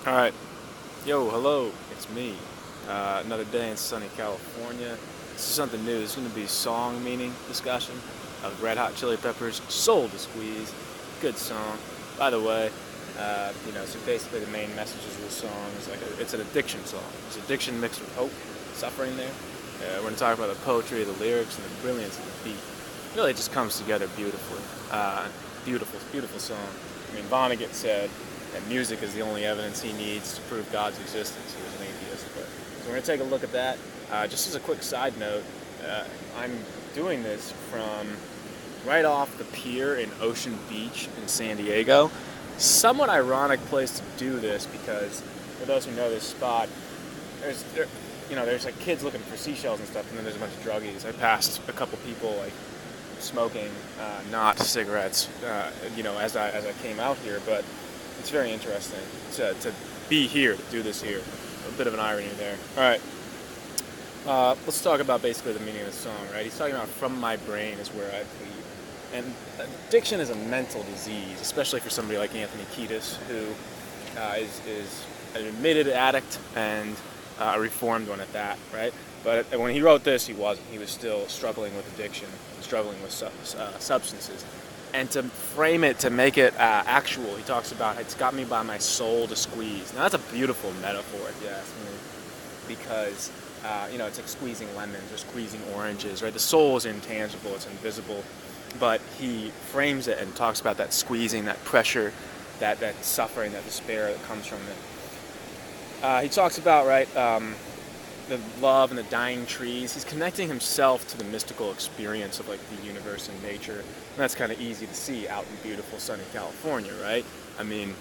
All right. Yo, hello. It's me. Another day in sunny California. This is something new. This is going to be song meaning discussion of Red Hot Chili Peppers' Soul to Squeeze. Good song. By the way, so basically the main messages of the song is it's an addiction song. It's addiction mixed with hope, suffering there. We're going to talk about the poetry, the lyrics, and the brilliance of the beat. Really, it just comes together beautifully. Beautiful, beautiful song. I mean, Vonnegut said that music is the only evidence he needs to prove God's existence. He was an atheist. But so we're going to take a look at that. Just as a quick side note, I'm doing this from right off the pier in Ocean Beach in San Diego. Somewhat ironic place to do this because, for those who know this spot, there's like kids looking for seashells and stuff, and then there's a bunch of druggies. I passed a couple people like smoking not cigarettes, as I came out here, but it's very interesting to be here, to do this here. A bit of an irony there. All right. Let's talk about basically the meaning of the song, right? He's talking about from my brain is where I plead. And addiction is a mental disease, especially for somebody like Anthony Kiedis, who is an admitted addict and a reformed one at that, right? But when he wrote this, he wasn't. He was still struggling with addiction, struggling with substances. And to frame it, to make it actual, he talks about, it's got me by my soul to squeeze. Now, that's a beautiful metaphor, if you ask me, because, it's like squeezing lemons or squeezing oranges, right? The soul is intangible, it's invisible, but he frames it and talks about that squeezing, that pressure, that suffering, that despair that comes from it. He talks about, right, the love and the dying trees. He's connecting himself to the mystical experience of like the universe and nature. And that's kind of easy to see out in beautiful sunny California, right? I mean,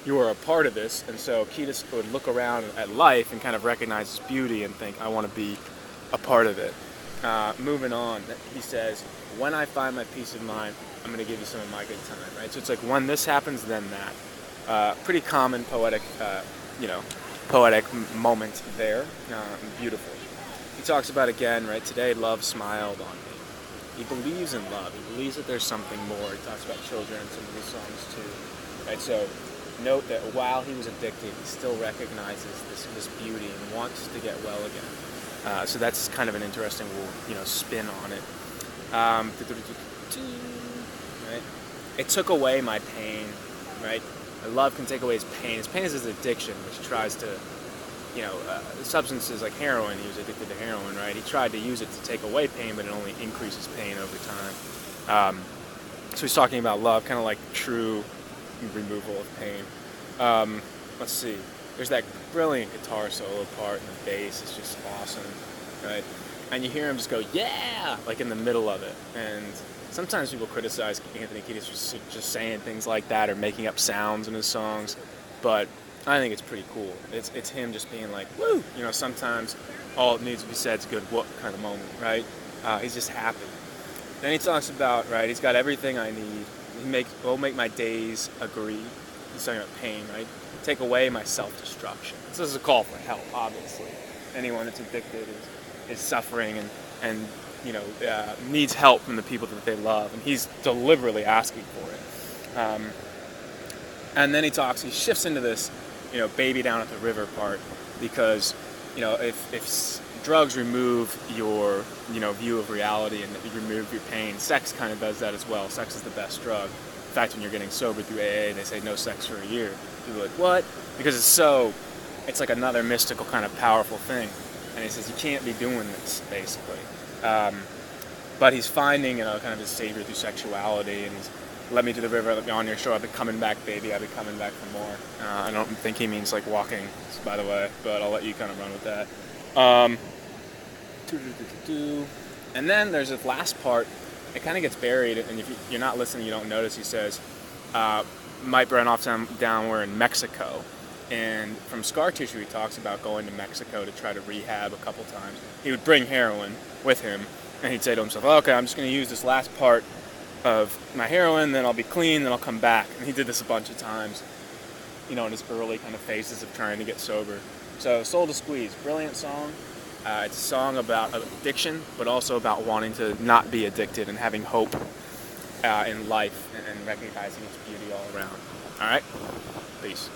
you are a part of this, and so Kiedis would look around at life and kind of recognize its beauty and think, I want to be a part of it. Moving on, he says, when I find my peace of mind, I'm going to give you some of my good time, right? So it's like when this happens, then that. Pretty common poetic, poetic moment there. Beautiful. He talks about again, right? Today, love smiled on me. He believes in love. He believes that there's something more. He talks about children in some of these songs too, right? So note that while he was addicted, he still recognizes this beauty and wants to get well again. So that's kind of an interesting, spin on it. Right? It took away my pain, right? Love can take away his pain. His pain is his addiction, which tries to, substances like heroin. He was addicted to heroin, right? He tried to use it to take away pain, but it only increases pain over time. So he's talking about love, kind of like true removal of pain. Let's see. There's that brilliant guitar solo part, and the bass is just awesome, right? And you hear him just go, yeah, like in the middle of it. And sometimes people criticize Anthony Kiedis for just saying things like that or making up sounds in his songs, but I think it's pretty cool. It's him just being like, woo! Sometimes all it needs to be said is good what kind of moment, right? He's just happy. Then he talks about, right, he's got everything I need. Will make my days agree. He's talking about pain, right? Take away my self-destruction. This is a call for help, obviously. Anyone that's addicted is suffering and needs help from the people that they love, and he's deliberately asking for it. And then he shifts into this, baby down at the river part, because, if drugs remove your, view of reality and you remove your pain, sex kind of does that as well. Sex is the best drug. In fact, when you're getting sober through AA, they say no sex for a year. People are like, what? Because it's like another mystical kind of powerful thing. And he says, you can't be doing this, basically. But he's finding, kind of his savior through sexuality, and he's let me to the river, let me on your shore, I'll be coming back, baby, I'll be coming back for more. I don't think he means like walking, by the way, but I'll let you kind of run with that. And then there's this last part, it kind of gets buried, and if you're not listening, you don't notice, he says, might burn off down, we're in Mexico. And from Scar Tissue, he talks about going to Mexico to try to rehab a couple times. He would bring heroin with him, and he'd say to himself, okay, I'm just going to use this last part of my heroin, then I'll be clean, then I'll come back. And he did this a bunch of times, in his early kind of phases of trying to get sober. So Soul to Squeeze, brilliant song. It's a song about addiction, but also about wanting to not be addicted and having hope in life and recognizing its beauty all around. All right? Peace.